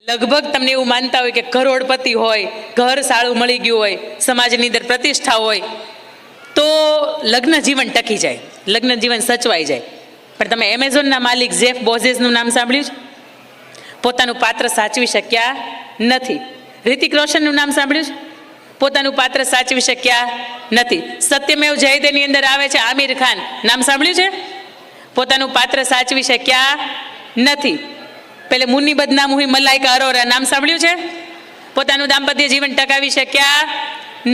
લગભગ તમને એવું માનતા હોય કે કરોડપતિ હોય, ઘર સાળું મળી ગયું હોય, સમાજની અંદર પ્રતિષ્ઠા હોય તો લગ્ન જીવન ટકી જાય, લગ્ન જીવન સચવાઈ જાય. પણ તમે એમેઝોનના માલિક જેફ બોઝેસનું નામ સાંભળ્યું છે? પોતાનું પાત્ર સાચવી શક્યા નથી. રિતિક રોશનનું નામ સાંભળ્યું છે? પોતાનું પાત્ર સાચવી શક્યા નથી. સત્યમેવ જયતેની અંદર આવે છે આમિર ખાન, નામ સાંભળ્યું છે? પોતાનું પાત્ર સાચવી શક્યા નથી. પેલે મુન્ની બદનામુહી મલાઈકા અરોરા, નામ સાંભળ્યું છે? પોતાનું દાંપત્ય જીવન ટકાવી શક્યા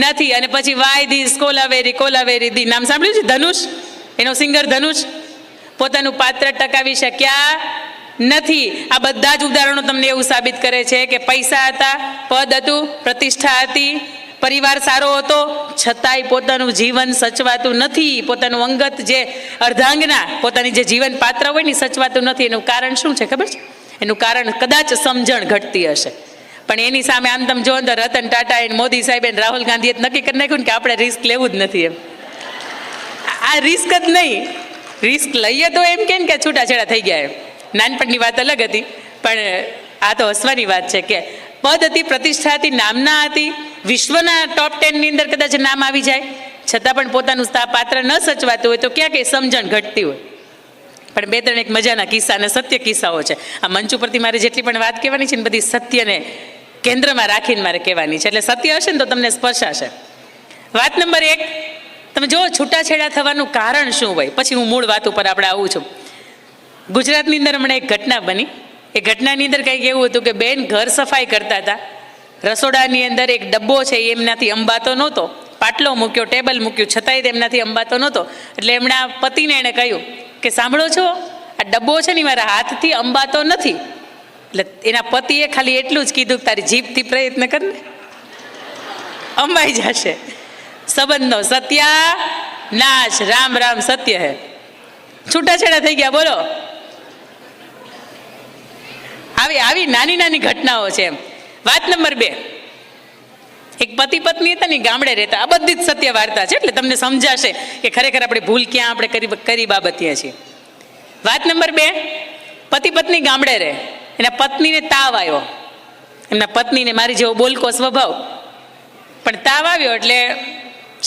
નથી. અને પછી વાય ધીસ કોલાવેરી દી, નામ સાંભળ્યું છે? ધનુષ, એનો સિંગર ધનુષ, પોતાનું પાત્ર ટકાવી શક્યા નથી. આ બધા જ ઉદાહરણો તમને એવું સાબિત કરે છે કે પૈસા હતા, પદ હતું, પ્રતિષ્ઠા હતી, પરિવાર સારો હતો, છતાંય પોતાનું જીવન સચવાતું નથી. પોતાનું અંગત જે અર્ધાંગના, પોતાની જે જીવન પાત્ર હોય ને સચવાતું નથી. એનું કારણ શું છે ખબર છે? એનું કારણ કદાચ સમજણ ઘટતી હશે. પણ એની સામે આમ તમે જો તો રતન ટાટા અને મોદી સાહેબ અને રાહુલ ગાંધીએ નક્કી કરી નાખ્યું ને કે આપણે રિસ્ક લેવું જ નથી. એમ આ રિસ્ક જ નહીં. રિસ્ક લઈએ તો એમ કે છૂટાછેડા થઈ ગયા. એમ નાનપણની વાત અલગ હતી, પણ આ તો હસવાની વાત છે કે પદ હતી, પ્રતિષ્ઠા હતી, નામના હતી, વિશ્વના ટોપ 10 ની અંદર કદાચ નામ આવી જાય, છતાં પણ પોતાનું પાત્ર ન સચવાતું હોય તો ક્યાં કઈ સમજણ ઘટતી હોય. પણ બે ત્રણ એક મજાના કિસ્સા અને સત્ય કિસ્સાઓ છે. આ મંચ ઉપરથી મારે જેટલી પણ વાત કહેવાની છે ને બધી સત્યને કેન્દ્રમાં રાખીને મારે કહેવાની છે. એટલે સત્ય હશે ને તો તમને સ્પર્શાશે. વાત નંબર 1, તમે જો છૂટાછેડા થવાનું કારણ શું હોય, પછી હું મૂળ વાત ઉપર આપણે આવું છું. ગુજરાતની અંદર હમણાં એક ઘટના બની. એ ઘટનાની અંદર કંઈક એવું હતું કે બેન ઘર સફાઈ કરતા હતા. રસોડાની અંદર એક ડબ્બો છે એમનાથી અંબાતો નહોતો, પાટલો મૂક્યો, ટેબલ મૂક્યું, છતાંય તેમનાથી અંબાતો નહોતો. એટલે એમના પતિને એણે કહ્યું કે સાંભળો છો, આ ડબ્બો છે ને મારા હાથથી અંબાતો નથી. એટલે એના પતિએ ખાલી એટલું જ કીધું કે તારી જીભથી પ્રયત્ન કર ને, અંબાઈ જશે. સંબંધનો સત્યાનાશ, રામ રામ સત્ય હે. છૂટાછેડા થઈ ગયા. બોલો, આવી નાની નાની ઘટનાઓ છે. એમ વાત નંબર 2, એક પતિ પત્ની હતા ને ગામડે રહેતા. આ બધી જ સત્ય વાર્તા છે, એટલે તમને સમજાશે કે ખરેખર આપણે ભૂલ ક્યાં આપણે કરી બાબતીએ છીએ. વાત નંબર 2, પતિ પત્ની ગામડે રહે. એના પત્નીને તાવ આવ્યો. એમના પત્નીને મારી જેવો બોલકો સ્વભાવ, પણ તાવ આવ્યો એટલે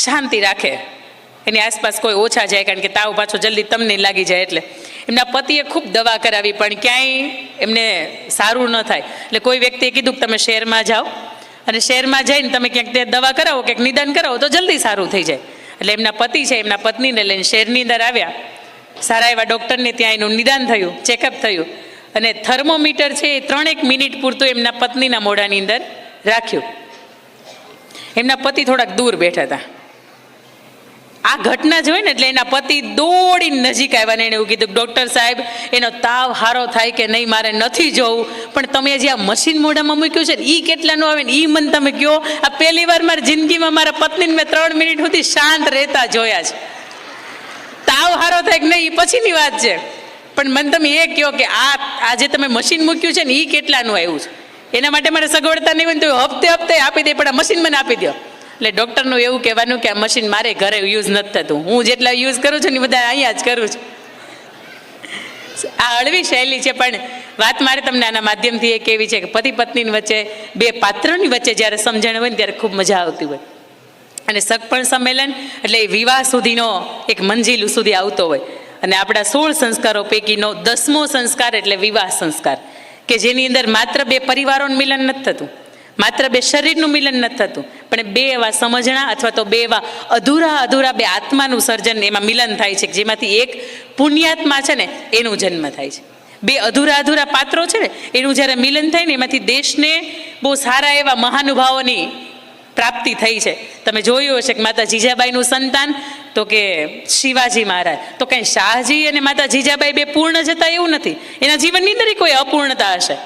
શાંતિ રાખે, એની આસપાસ કોઈ ઓછા જાય, કારણ કે તાવ પાછો જલ્દી તમને લાગી જાય. એટલે એમના પતિએ ખૂબ દવા કરાવી, પણ ક્યાંય એમને સારું ન થાય. એટલે કોઈ વ્યક્તિએ કીધું કે તમે શહેરમાં જાઓ અને શહેરમાં જઈને તમે ક્યાંક તે દવા કરાવો, ક્યાંક નિદાન કરાવો તો જલ્દી સારું થઈ જાય. એટલે એમના પતિ છે એમના પત્નીને લઈને શહેરની અંદર આવ્યા. સારા એવા ડૉક્ટરને ત્યાં એનું નિદાન થયું, ચેકઅપ થયું, અને થર્મોમીટર છે એ 3 મિનિટ પૂરતું એમના પત્નીના મોઢાની અંદર રાખ્યું. એમના પતિ થોડાક દૂર બેઠા હતા. આ ઘટના જોઈ ને એટલે એના પતિ દોડીને નજીક આવ્યા ને એને એવું કીધું, ડૉક્ટર સાહેબ એનો તાવ સારો થાય કે નહીં મારે નથી જોવું, પણ તમે જે આ મશીન મોઢામાં મૂક્યું છે એ કેટલાનું આવે ને એ મને તમે કહો. આ પહેલી વાર મારી જિંદગીમાં મારા પત્નીને મેં 3 મિનિટ સુધી શાંત રહેતા જોયા છે. તાવ સારો થાય કે નહીં એ પછીની વાત છે, પણ મને તમે એ કહો કે આ જે તમે મશીન મૂક્યું છે ને એ કેટલાનું આવ્યું છે. એના માટે મારે સગવડતા નહીં હોય તો હપ્તે હપ્તે આપી દે, પણ આ મશીન મને આપી દો. એટલે ડૉક્ટરનું એવું કહેવાનું કે આ મશીન મારે ઘરે યુઝ નથી થતું, હું જેટલા યુઝ કરું છું ને બધા અહીંયા જ કરું છું. આ હળવી શૈલી છે, પણ વાત મારે તમને આના માધ્યમથી એ કેવી છે કે પતિ પત્નીની વચ્ચે, બે પાત્રની વચ્ચે જ્યારે સમજણ હોય ને ત્યારે ખૂબ મજા આવતી હોય. અને સગપણ સંમેલન એટલે વિવાહ સુધીનો એક મંજિલ સુધી આવતો હોય. અને આપણા 16 સંસ્કારો પૈકીનો 10મો સંસ્કાર એટલે વિવાહ સંસ્કાર, કે જેની અંદર માત્ર 2 પરિવારોનું મિલન નથી થતું, માત્ર 2 શરીરનું મિલન નથી થતું, પણ 2 એવા સમજણા અથવા તો 2 એવા અધૂરા 2 આત્માનું સર્જન એમાં મિલન થાય છે, જેમાંથી એક પુણ્યાત્મા છે ને એનું જન્મ થાય છે. 2 અધૂરા પાત્રો છે ને એનું જ્યારે મિલન થાય ને એમાંથી દેશને બહુ સારા એવા મહાનુભાવોની પ્રાપ્તિ થઈ છે. તમે જોયું હશે કે માતા જીજાબાઈનું સંતાન તો કે શિવાજી મહારાજ, તો કંઈ શાહજી અને માતા જીજાબાઈ 2 પૂર્ણ જતા એવું નથી, એના જીવનની અંદર કોઈ અપૂર્ણતા હશે.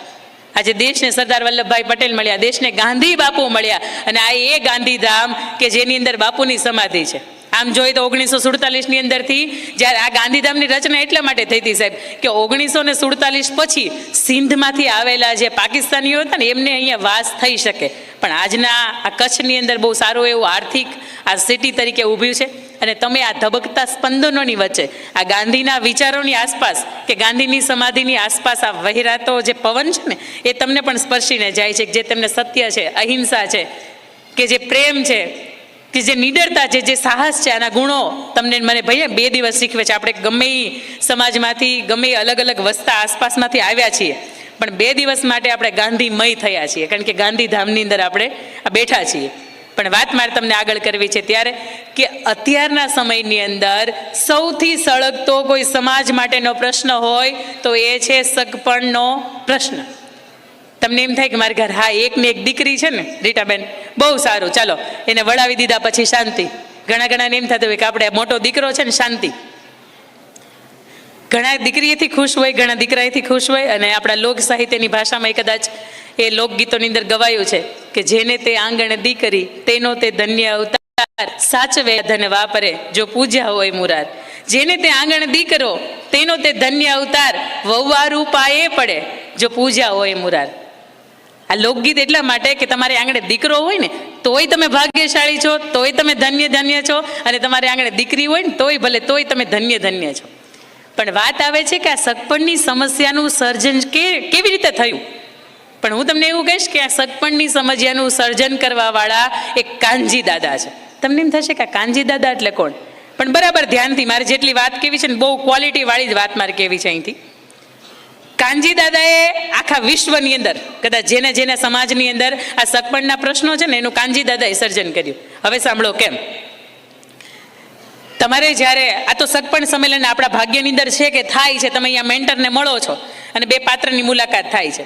આજે દેશને સરદાર વલ્લભભાઈ પટેલ મળ્યા, દેશને ગાંધી બાપુ મળ્યા, અને આ એ ગાંધીધામ કે જેની અંદર બાપુની સમાધિ છે. આમ જોઈએ તો 1947ની અંદરથી જ્યારે આ ગાંધીધામની રચના એટલા માટે થઈ હતી સાહેબ કે 1947 પછી સિંધમાંથી આવેલા જે પાકિસ્તાનીઓ હતા ને એમને અહીંયા વાસ થઈ શકે. પણ આજના આ કચ્છની અંદર બહુ સારું એવું આર્થિક આ સિટી તરીકે ઊભ્યું છે, અને તમે આ ધબકતા સ્પંદનોની વચ્ચે આ ગાંધીના વિચારોની આસપાસ કે ગાંધીની સમાધિની આસપાસ આ વહેરાતો જે પવન છે ને એ તમને પણ સ્પર્શીને જાય છે, જે તમને સત્ય છે, અહિંસા છે, કે જે પ્રેમ છે, કે જે નિડરતા છે, જે સાહસ છે, આના ગુણો તમને મને ભાઈ 2 દિવસ શીખવે છે. આપણે ગમે એ સમાજમાંથી ગમે એ અલગ અલગ વસતા આસપાસમાંથી આવ્યા છીએ, પણ 2 દિવસ માટે આપણે ગાંધીમય થયા છીએ, કારણ કે ગાંધીધામની અંદર આપણે બેઠા છીએ. પણ વાત મારે તમને આગળ કરવી છે ત્યારે કે અત્યારના સમયની અંદર સૌથી સળગતો કોઈ સમાજ માટેનો પ્રશ્ન હોય તો એ છે સગપણનો પ્રશ્ન. તમને એમ થાય કે મારે ઘર હા એકને એક દીકરી છે ને રીટાબેન, બહુ સારું, ચાલો એને વડાવી દીધા પછી શાંતિ. ઘણાને એમ થતું હોય કે આપણે મોટો દીકરો છે ને શાંતિ. ઘણા દીકરીએથી ખુશ હોય, ઘણા દીકરાએથી ખુશ હોય. અને આપણા લોક સાહિત્યની ભાષામાં કદાચ એ લોકગીતોની અંદર ગવાયું છે કે જેને તે આંગણે દીકરી તેનો તે ધન્ય અવતાર, સાચવે ધન વાપરે જો પૂજ્યા હોય મુરાર. જેને તે આંગણે દીકરો તેનો તે ધન્ય અવતાર, વહુવારું પાયે પડે જો પૂજ્યા હોય મુરાર. આ લોકગીત એટલા માટે કે તમારે આંગણે દીકરો હોય ને તોય તમે ભાગ્યશાળી છો, તોય તમે ધન્ય છો, અને તમારે આંગણે દીકરી હોય ને તોય ભલે તોય તમે ધન્ય છો. પણ વાત આવે છે કે આ સગપણની સમસ્યાનું સર્જન કેવી રીતે થયું. પણ હું તમને એવું કહીશ કે આ સગપણની સમસ્યાનું સર્જન કરવાવાળા એક કાનજી દાદા છે. તમને એમ થશે કે આ કાનજી દાદા એટલે કોણ? પણ બરાબર ધ્યાનથી મારે જેટલી વાત કેવી છે ને બહુ ક્વોલિટીવાળી જ વાત મારે કેવી છે અહીંથી. કાનજી દાદાએ આખા વિશ્વની અંદર કદાચ જેને સમાજની અંદર આ સગપણના પ્રશ્નો છે ને એનું કાનજી દાદાએ સર્જન કર્યું. હવે સાંભળો કેમ. તમારે જ્યારે આ તો સગપણ સંમેલન આપણા ભાગ્યની અંદર છે કે થાય છે, તમે અહીંયા મેન્ટરને મળો છો અને 2 પાત્રની મુલાકાત થાય છે.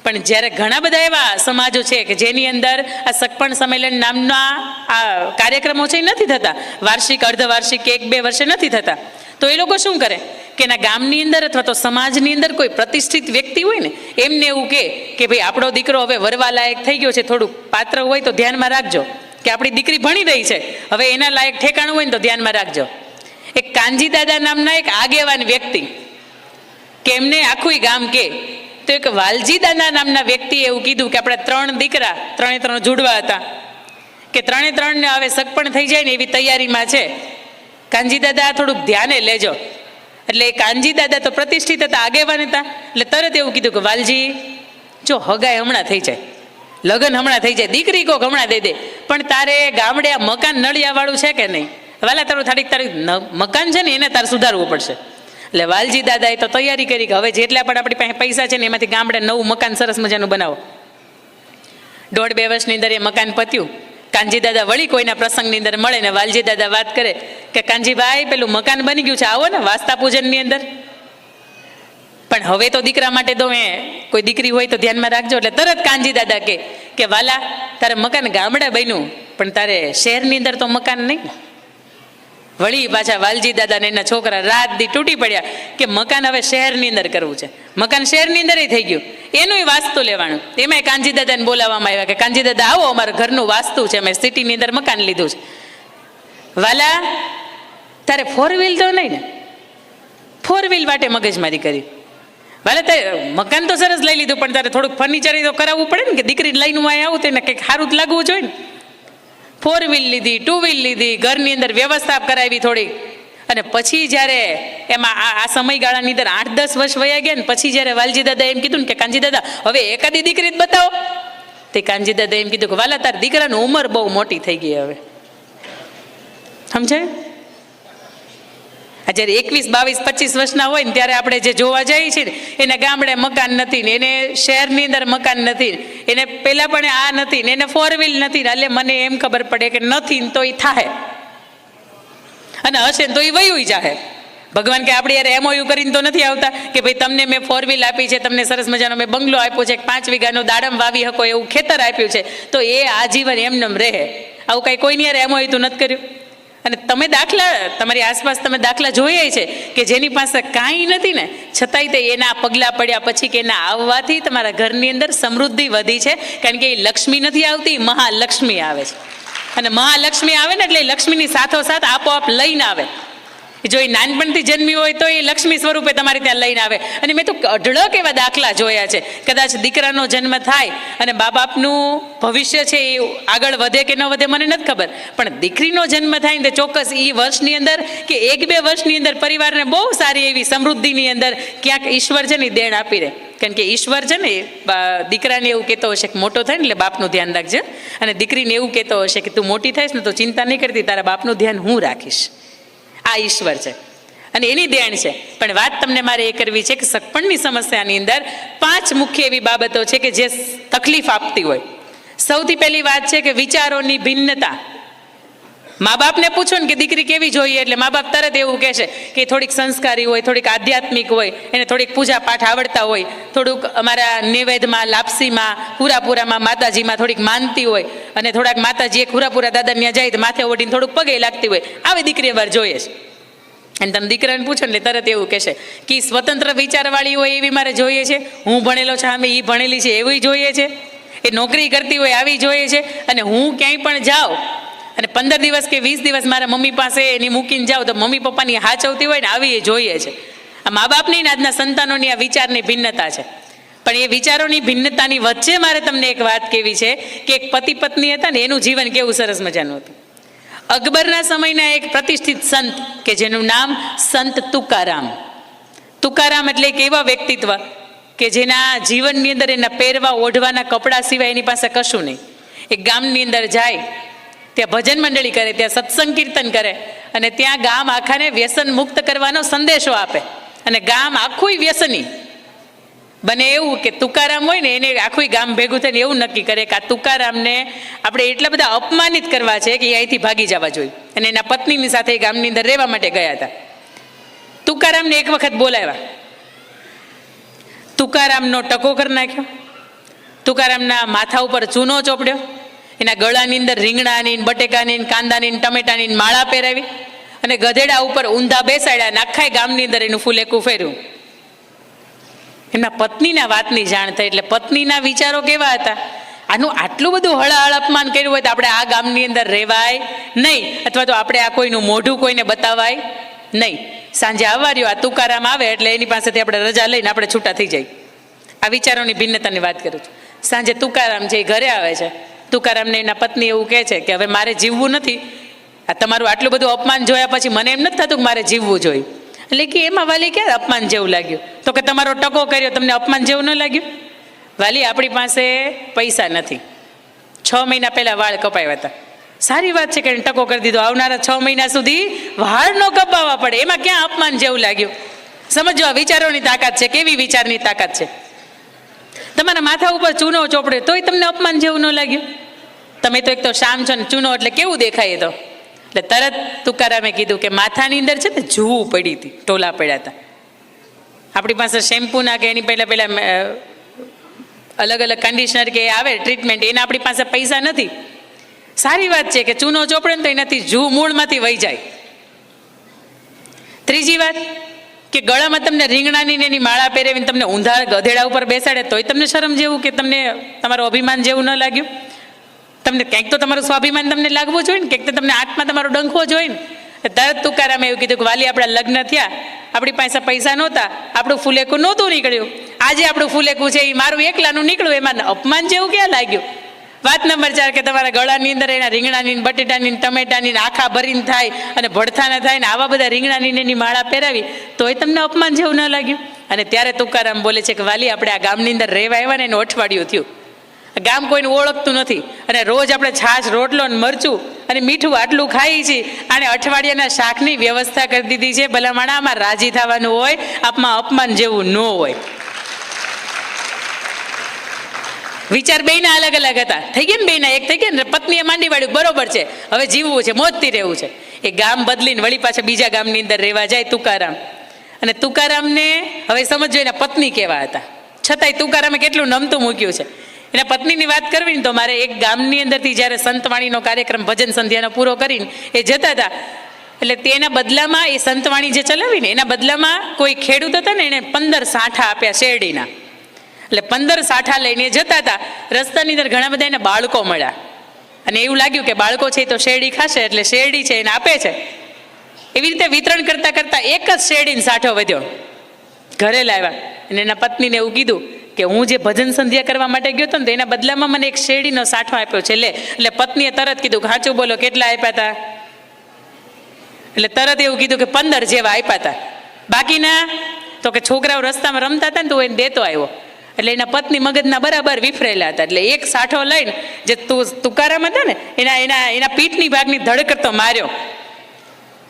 પણ જ્યારે ઘણા બધા એવા સમાજો છે કે જેની અંદર આ સગપણ સંમેલન નામના આ કાર્યક્રમો છે એ નથી થતા, વાર્ષિક, અર્ધવાર્ષિક કે 1-2 વર્ષે નથી થતા, તો એ લોકો શું કરે કે એના ગામની અંદર અથવા તો સમાજની અંદર કોઈ પ્રતિષ્ઠિત વ્યક્તિ હોય ને એમને એવું કે ભાઈ આપણો દીકરો હવે વરવા લાયક થઈ ગયો છે, થોડુંક પાત્ર હોય તો ધ્યાનમાં રાખજો, કે આપણી દીકરી ભણી રહી છે, હવે એના લાયક ઠેકાણું હોય ને તો ધ્યાનમાં રાખજો. એક કાનજી દાદા નામના એક આગેવાન વ્યક્તિ કે એમને આખું ગામ કે તો એક વાલજી દાદા નામના વ્યક્તિએ એવું કીધું કે આપણા 3 દીકરા 3 જુડવા હતા કે 3 ને હવે સગપણ થઈ જાય ને એવી તૈયારીમાં છે. કાનજી દાદા થોડુંક ધ્યાને લેજો. એટલે એ કાનજી દાદા તો પ્રતિષ્ઠિત હતા, આગેવાન હતા, એટલે તરત એવું કીધું કે વાલજી જો હગાઈ હમણાં થઈ જાય, લગ્ન હમણાં થઈ જાય, દીકરી કોક હમણાં દઈ દે, પણ તારે ગામડે આ મકાન નળિયાવાળું છે કે નહીં, વાલા તારું મકાન છે ને એને તારે સુધારવું પડશે. એટલે વાલજી દાદાએ તો તૈયારી કરી કે હવે જેટલા પણ આપણી પાસે પૈસા છે ને એમાંથી ગામડે નવું મકાન સરસ મજાનું બનાવો. 1.5-2 વર્ષની અંદર એ મકાન પત્યું. કાનજી દાદા વળી કોઈના પ્રસંગની અંદર મળે ને વાલજી દાદા વાત કરે કે કાનજીભાઈ પેલું મકાન બની ગયું છે, આવો ને વાસ્તા પૂજનની અંદર. પણ હવે તો દીકરા માટે તો કોઈ દીકરી હોય તો ધ્યાનમાં રાખજો. એટલે તરત કાનજી દાદા કે વાલા તારે મકાન ગામડે બન્યું પણ તારે શહેરની અંદર તો મકાન નહીં. વળી પાછા વાલજી દાદા ને એના છોકરા રાત દી તૂટી પડ્યા કે મકાન હવે શહેરની અંદર કરવું છે. મકાન શહેરની અંદર થઈ ગયું, એનું વાસ્તુ લેવાનું. એમાંય કાનજી દાદાને બોલાવવામાં આવ્યા કે કાનજી દાદા આવો, અમારા ઘરનું વાસ્તુ છે, અમે સિટીની અંદર મકાન લીધું છે. વાલા તારે 4 વ્હીલ તો નહીં ને, 4 વ્હીલ માટે મગજમારી કરી. વાલા તારે મકાન તો સરસ લઈ લીધું પણ તારે થોડુંક ફર્નિચર તો કરાવવું પડે ને, કે દીકરી લઈને અહીં આવું તો એને કંઈક સારું જ લાગવું જોઈએ ને. 4 વ્હીલ લીધી, 2 વ્હીલ લીધી, ઘરની અંદર વ્યવસ્થા કરાવી થોડી. અને પછી જ્યારે એમાં આ સમયગાળાની અંદર 8-10 વર્ષ વયા ગયા ને પછી જ્યારે વાલજી દાદા એમ કીધું ને કે કાનજી દાદા હવે એકાદી દીકરી જ બતાવો, તે કાનજી દાદા એમ કીધું કે વાલા તાર દીકરાની ઉંમર બહુ મોટી થઈ ગઈ હવે. સમજાય? જ્યારે 21, 22, 25 વર્ષના હોય ને ત્યારે આપણે જે જોવા જઈએ છીએ ને એને ગામડે મકાન નથી ને એને શહેરની અંદર મકાન નથી, એને પેલા પણ આ નથી ને એને 4 વ્હીલ નથી. એટલે મને એમ ખબર પડે કે નથી ને તો એ થાય અને હશે ને તો એ વયું જાહે. ભગવાન કે આપણે યાર એમઓયુ કરીને તો નથી આવતા કે ભાઈ તમને મેં 4 વ્હીલ આપી છે, તમને સરસ મજાનો મેં બંગલો આપ્યો છે, 5 વીઘાનો દાડમ વાવી શકો એવું ખેતર આપ્યું છે, તો એ આજીવન એમનેમ રહે. આવું કાંઈ કોઈની યાર એમઓયુ તો નથી કર્યું. અને તમે દાખલા તમારી આસપાસ તમે દાખલા જોઈએ છે કે જેની પાસે કાંઈ નથી ને છતાંય તે એના પગલાં પડ્યા પછી કે એના આવવાથી તમારા ઘરની અંદર સમૃદ્ધિ વધી છે. કારણ કે એ લક્ષ્મી નથી આવતી, મહાલક્ષ્મી આવે છે. અને મહાલક્ષ્મી આવે ને એટલે લક્ષ્મીની સાથોસાથ આપોઆપ લઈને આવે. જો એ નાનપણથી જન્મી હોય તો એ લક્ષ્મી સ્વરૂપે તમારે ત્યાં લઈને આવે. અને મેં તો અઢળક એવા દાખલા જોયા છે. કદાચ દીકરાનો જન્મ થાય અને મા બાપનું ભવિષ્ય છે એ આગળ વધે કે ન વધે મને નથી ખબર, પણ દીકરીનો જન્મ થાય ને તો ચોક્કસ એ વર્ષની અંદર કે 1-2 વર્ષની અંદર પરિવારને બહુ સારી એવી સમૃદ્ધિની અંદર ક્યાંક ઈશ્વર છે ને દેણ આપી દે. કારણ કે ઈશ્વર છે ને દીકરાને એવું કહેતો હશે કે મોટો થાય ને એટલે બાપનું ધ્યાન રાખજે, અને દીકરીને એવું કહેતો હશે કે તું મોટી થઈશ ને તો ચિંતા નહીં કરતી, તારા બાપનું ધ્યાન હું રાખીશ. આ ઈશ્વર છે અને એની દેણ છે. પણ વાત તમને મારે એ કરવી છે કે સગપણની સમસ્યાની અંદર 5 મુખ્ય એવી બાબતો છે કે જે તકલીફ આપતી હોય. સૌથી પહેલી વાત છે કે વિચારોની ભિન્નતા. મા બાપને પૂછો ને કે દીકરી કેવી જોઈએ, એટલે મા બાપ તરત એવું કહેશે કે થોડીક સંસ્કારી હોય, થોડીક આધ્યાત્મિક હોય, એને થોડીક પૂજા પાઠ આવડતા હોય, થોડુંક અમારા નૈવેદ્યમાં, લાપસીમાં, હુરાપુરામાં, માતાજીમાં થોડીક માનતી હોય, અને થોડાક માતાજીએ હુરાપુરા દાદા ત્યાં જાય તો માથે ઓઢીને થોડુંક પગે લાગતી હોય, આવી દીકરી વાર જોઈએ છે. અને તમે દીકરાને પૂછો ને તરત એવું કહેશે કે સ્વતંત્ર વિચારવાળી હોય એવી મારે જોઈએ છે, હું ભણેલો છે અમે એ ભણેલી છે એવી જોઈએ છે, એ નોકરી કરતી હોય આવી જોઈએ છે, અને હું ક્યાંય પણ જાઉં અને 15 દિવસ કે 20 દિવસ મારા મમ્મી પાસે એની મૂકીને જાઓ તો મમ્મી પપ્પાની હાચવતી હોય ને આવી એ જોઈએ છે. આ મા બાપની આજના સંતાનોની આ વિચારની ભિન્નતા છે. પણ એ વિચારોની ભિન્નતાની વચ્ચે મારે તમને એક વાત કહેવી છે કે એક પતિ પત્ની હતા ને એનું જીવન કેવું સરસ મજાનું હતું. અકબરના સમયના એક પ્રતિષ્ઠિત સંત કે જેનું નામ સંત તુકારામ. તુકારામ એટલે એક એવા વ્યક્તિત્વ કે જેના જીવનની અંદર એના પહેરવા ઓઢવાના કપડાં સિવાય એની પાસે કશું નહીં. એક ગામની અંદર જાય, ત્યાં ભજન મંડળી કરે, ત્યાં સત્સંગ કીર્તન કરે, અને ત્યાં ગામ આખાને વ્યસન મુક્ત કરવાનો સંદેશો આપે, અને ગામ આખું વ્યસની બને. એવું કે તુકારામ હોય ને એને આખું ગામ ભેગું થઈને એવું નક્કી કરે કે આ તુકારામને આપણે એટલા બધા અપમાનિત કરવા છે કે એ અહીંથી ભાગી જવા જોઈએ. અને એના પત્નીની સાથે એ ગામની અંદર રહેવા માટે ગયા હતા. તુકારામને એક વખત બોલાવ્યા, તુકારામનો ટકો કરી નાખ્યો, તુકારામના માથા ઉપર ચૂનો ચોપડ્યો, એના ગળાની અંદર રીંગણાની, બટેકાની, કાંદાની, ટમેટાની માળા પહેરાવી, અને ગધેડા ઉપર ઊંધા બેસાડ્યા, આખા ગામની અંદર એનું ફૂલેકું ફેર્યું. એમના પત્નીના વાતની જાણ થઈ એટલે પત્નીના વિચારો કેવા હતા, આનું આટલું બધું હળહળ અપમાન કર્યું હોય તો આપણે આ ગામની અંદર રહેવાય નહીં, અથવા તો આપણે આ કોઈનું મોઢું કોઈને બતાવાય નહીં. સાંજે આવવા રહ્યો આ તુકારામ આવે એટલે એની પાસેથી આપણે રજા લઈને આપણે છૂટા થઈ જાય. આ વિચારોની ભિન્નતાની વાત કરું છું. સાંજે તુકારામ જે ઘરે આવે છે, તુકારામને એના પત્ની એવું કહે છે કે હવે મારે જીવવું નથી, આ તમારું આટલું બધું અપમાન જોયા પછી મને એમ નથી થતું કે મારે જીવવું જોઈએ. એટલે કે એમાં વાલી ક્યારે અપમાન જેવું લાગ્યું? તો કે તમારો ટકો કર્યો તમને અપમાન જેવું ન લાગ્યું? વાલી આપણી પાસે પૈસા નથી, 6 મહિના પહેલા વાળ કપાવ્યા હતા. સારી વાત છે કે ટકો કરી દીધો, આવનારા 6 મહિના સુધી વાળ ન કપાવવા પડે, એમાં ક્યાં અપમાન જેવું લાગ્યું? સમજો આ વિચારોની તાકાત છે, કેવી વિચારની તાકાત છે. તમારા માથા ઉપર ચૂનો ચોપડે તોય તમને અપમાન જેવું ન લાગ્યું? તમે તો એક તો શામ છો ને ચૂનો એટલે કેવું દેખાય? તો એટલે તરત તુકારામે કીધું કે માથાની અંદર છે ને જૂવું પડી હતી, ટોલા પડ્યા હતા. આપણી પાસે શેમ્પૂના કે એની પહેલાં અલગ અલગ કન્ડિશનર કે આવે ટ્રીટમેન્ટ, એના આપણી પાસે પૈસા નથી. સારી વાત છે કે ચૂનો ચોપડે ને તો એનાથી જૂ મૂળમાંથી વહી જાય. ત્રીજી વાત કે ગળામાં તમને રીંગણાની ને એની માળા પહેરાવીને તમને ઊંધા ગધેડા ઉપર બેસાડે તોય તમને શરમ જેવું કે તમને તમારું અભિમાન જેવું ન લાગ્યું? તમને ક્યાંક તો તમારું સ્વાભિમાન તમને લાગવું જોઈએ ને, ક્યાંક તો તમને આત્મા તમારો ડંખવો જોઈએ ને. તરત તુકારામે એવું કીધું કે વાલી આપણા લગ્ન થયા, આપણી પાસે પૈસા નહોતા, આપણું ફૂલેકું નહોતું નીકળ્યું, આજે આપણું ફૂલેકું છે એ મારું એકલાનું નીકળ્યું, એમાં અપમાન જેવું ક્યાં લાગ્યું? વાત નંબર 4 કે તમારા ગળાની અંદર એના રીંગણાની, બટેટાની, ટમેટાની આખા ભરીને થાય અને ભડથાના થાય ને આવા બધા રીંગણાની એની માળા પહેરાવી તોય તમને અપમાન જેવું ન લાગ્યું? અને ત્યારે તુકારામ બોલે છે કે વાલી આપણે આ ગામની અંદર રહેવા આવ્યા ને એનું અઠવાડિયું થયું, ગામ કોઈને ઓળખતું નથી, અને રોજ આપણે છાશ, રોટલો ને મરચું અને મીઠું આટલું ખાઈએ છીએ, આને અઠવાડિયાના શાકની વ્યવસ્થા કરી દીધી છે. ભલામણા આમાં રાજી થવાનું હોય, આપમાં અપમાન જેવું ન હોય. વિચાર બેયના અલગ અલગ હતા, થઈ ગયા ને બેયના એક થઈ ગયા ને. પત્નીએ માંડી વાળ્યું બરોબર છે, હવે જીવવું છે, મોજથી રહેવું છે. એ ગામ બદલીને વળી પાછા બીજા ગામની અંદર રહેવા જાય તુકારામ. અને તુકારામને હવે સમજો એના પત્ની કેવા હતા, છતાંય તુકારામે કેટલું નમતું મૂક્યું છે. એના પત્નીની વાત કરવી ને તો મારે એક ગામની અંદરથી જ્યારે સંતવાણીનો કાર્યક્રમ ભજન સંધ્યાનો પૂરો કરીને એ જતા હતા, એટલે તેના બદલામાં એ સંતવાણી જે ચલાવીને એના બદલામાં કોઈ ખેડૂત હતા ને એને 15 સાંઠા આપ્યા શેરડીના. એટલે 15 સાંઠા લઈને જતા હતા. રસ્તાની અંદર ઘણા બધા એના બાળકો મળ્યા, અને એવું લાગ્યું કે બાળકો છે તો શેરડી ખાશે એટલે શેરડી છે એને આપે છે. એવી રીતે વિતરણ કરતા કરતા એક જ શેરડીનો સાઠો વધ્યો. ઘરે લાવ્યા અને એના પત્નીને એવું કીધું કે હું જે ભજન સંધ્યા કરવા માટે ગયો હતો ને તો એના બદલામાં મને એક શેરડીનો સાઠો આપ્યો છે લે. એટલે પત્નીએ તરત કીધું કે સાચું બોલો કેટલા આપ્યા હતા? એટલે તરત એવું કીધું કે 15 જેવા આપ્યા હતા. બાકીના તો કે છોકરાઓ રસ્તામાં રમતા હતા ને તો એને દેતો આવ્યો. એટલે એના પત્ની મગજના બરાબર વિફરેલા હતા. એટલે એક સાઠો લઈને જે તુકારામાં હતા ને એના પીઠની ભાગની ધડકતો માર્યો.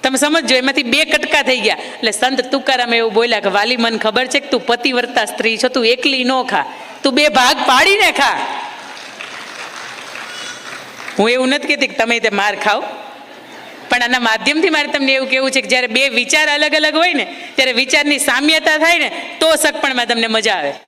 તમે સમજો, એમાંથી 2 કટકા થઈ ગયા. એટલે સંત તુકારામ એવું બોલ્યા કે વાલી, મને ખબર છે કે તું પતિવ્રતા સ્ત્રી છો, તું એકલી નો ખા, તું 2 ભાગ પાડીને ખા. હું એવું નથી કહેતી કે તમે તે માર ખાઓ, પણ આના માધ્યમથી મારે તમને એવું કહેવું છે કે જ્યારે 2 વિચાર અલગ અલગ હોય ને ત્યારે વિચારની સામ્યતા થાય ને તો સગપણમાં તમને મજા આવે.